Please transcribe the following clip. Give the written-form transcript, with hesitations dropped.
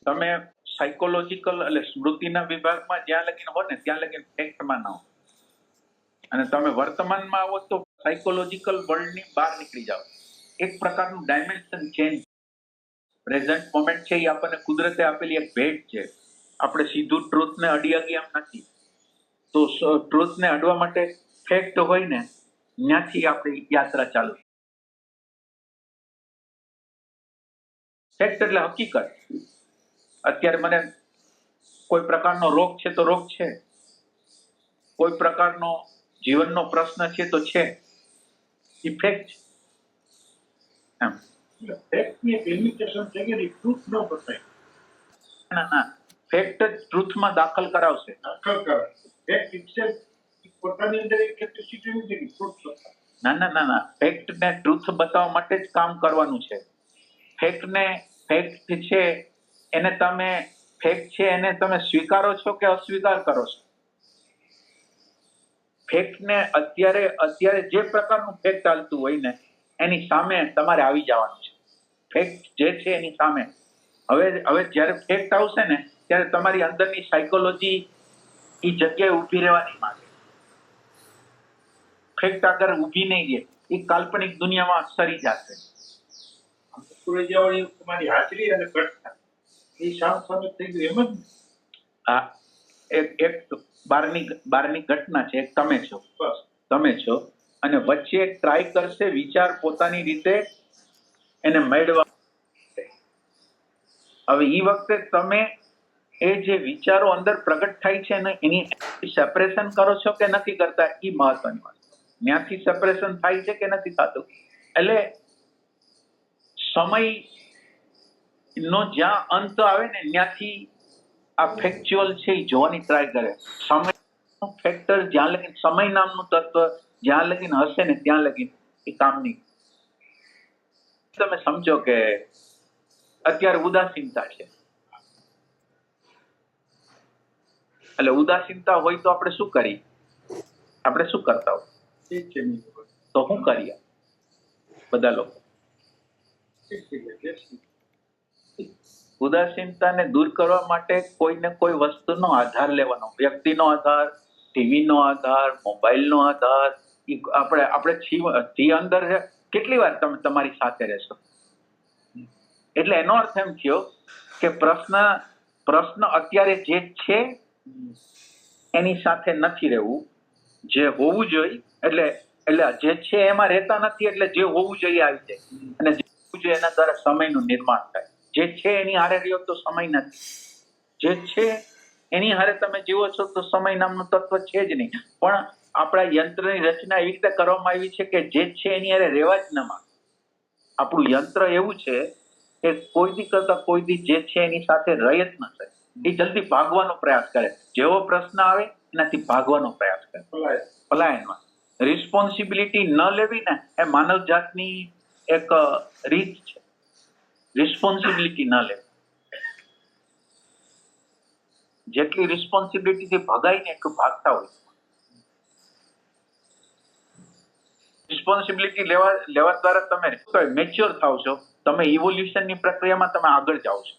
તમે સાયકોલોજીકલ એટલે સ્મૃતિના વિભાગમાં જ્યાં લગીને હો ને ત્યાં લગીને ફેક્ટમાં ના હો, અને તમે વર્તમાનમાં આવો તો સાયકોલોજીકલ વર્લ્ડની બહાર નીકળી જાઓ. એક પ્રકારનું ડાયમેન્શન ચેન્જ. પ્રેઝન્ટ મોમેન્ટ છે એ આપણને કુદરતે આપેલી એક ભેટ છે. આપણે સીધું ટ્રુથને અડી હગી એમ નથી. તો ટ્રુથને અડવા માટે ફેક્ટ હોય ને ત્યાંથી આપણી યાત્રા ચાલુ. ફેક્ટ એટલે હકીકત. અત્યારે મને કોઈ પ્રકારનો રોગ છે તો રોગ છે, કોઈ પ્રકારનો જીવનનો પ્રશ્ન છે તો છે, એ ફેક્ટ એમ. ફેક્ટની લિમિટેશન છે કે ટ્રુથ ન બતાય. ના, ફેક્ટ જ ટ્રુથમાં દાખલ કરાવશે. ફેક્ટ ઇટસેલ્ફ પોતાની અંદર એક કેપેસિટી નથી કે ટ્રુથ બતાવે. ના, ફેક્ટને ટ્રુથ બતાવવા માટે જ કામ કરવાનું છે. ફેક્ટ છે એને તમે સ્વીકારો છો કે અસ્વીકાર કરો છો? ફેક્ટને અત્યારે જે પ્રકારનું ફેક્ટ ચાલતું હોય ને એની સામે તમારે આવી જવાનું છે. ફેક્ટ જે છે એની સામે. હવે જ્યારે ફેક્ટ આવશે ને ત્યારે તમારી અંદરની સાયકોલોજી એ જગ્યાએ ઊભી રહેવાની માંગે. ફેક્ટ આગળ ઊભી નહીં રહે, એ કાલ્પનિક દુનિયામાં સરી જશે. તમારી હાજરી અને ઘટના એ સામે થઈ ગયું એમ જ. હા, એક બારની ઘટના છે, એક તમે છો, બસ તમે છો, અને વચ્ચે એક ટ્રાય કરશે વિચાર પોતાની રીતે એને મેળવવા. હવે એ વખતે તમે એ જે વિચારો અંદર પ્રગટ થાય છે ને એની સેપરેશન કરો છો કે નથી કરતા, એ મહત્વની વાત. ત્યાંથી સેપરેશન થાય છે કે નથી થતું. એટલે સમય નો જ્યાં અંત આવે ને ત્યાંથી આ ફેક્ચ્યુઅલ છે એ જોવાની ટ્રાય કરે. સમય ફેક્ટર જ્યાં લગીને, સમય નામનું તત્વ જ્યાં લગીને હશે ને ત્યાં લગીને એ કામ નહીં. તમે સમજો કે અત્યારે ઉદાસીનતા છે, એટલે ઉદાસીનતા હોય તો આપણે શું કરીએ? આપણે શું કરતા હોય? તો શું કરીએ બધા લોકો? ઉદાસીનતાને દૂર કરવા માટે કોઈને કોઈ વસ્તુનો આધાર લેવાનો, વ્યક્તિનો આધાર, ટીવીનો આધાર, મોબાઈલનો આધાર. આપણે અંદર કેટલી વાર તમે તમારી સાથે રહેશો? એટલે એનો અર્થ એમ થયો કે પ્રશ્ન અત્યારે જે છે એની સાથે નથી રહેવું, જે હોવું જોઈએ એટલે જે છે એમાં રહેતા નથી, એટલે જે હોવું જોઈએ આવી જાય, અને જે હોવું જોઈએ એના દ્વારા સમયનું નિર્માણ થાય. જે છે એની હારે રહ્યો તો સમય નથી, જે છે એની હારે તમે જીવો છો તો સમય નામનું તત્વ છે જ નહીં. પણ આપણા યંત્રની રચના એવી રીતે કરવામાં આવી છે કે જે છે એની હારે રહેવા જ ન માંગે. આપણું યંત્ર એવું છે કે કોઈ દી કરતા કોઈ દી જે છે એની સાથે રહી જ ન શકે. એ જલ્દી ભાગવાનો પ્રયાસ કરે, જેવો પ્રશ્ન આવે એનાથી ભાગવાનો પ્રયાસ કરે, પલાયનમાં. રિસ્પોન્સિબિલિટી ન લેવી ને એ માનવ જાતની એક રીત છે. રિસ્પોન્સિબિલિટી ન લેવી, જેટલી રિસ્પોન્સિબિલિટીથી ભગાય ને એટલું ભાગતા હોય. રિસ્પોન્સિબિલિટી લેવા દ્વારા તમે મેચ્યોર થાવ છો, તમે ઇવોલ્યુશનની પ્રક્રિયામાં તમે આગળ જાઓ છો.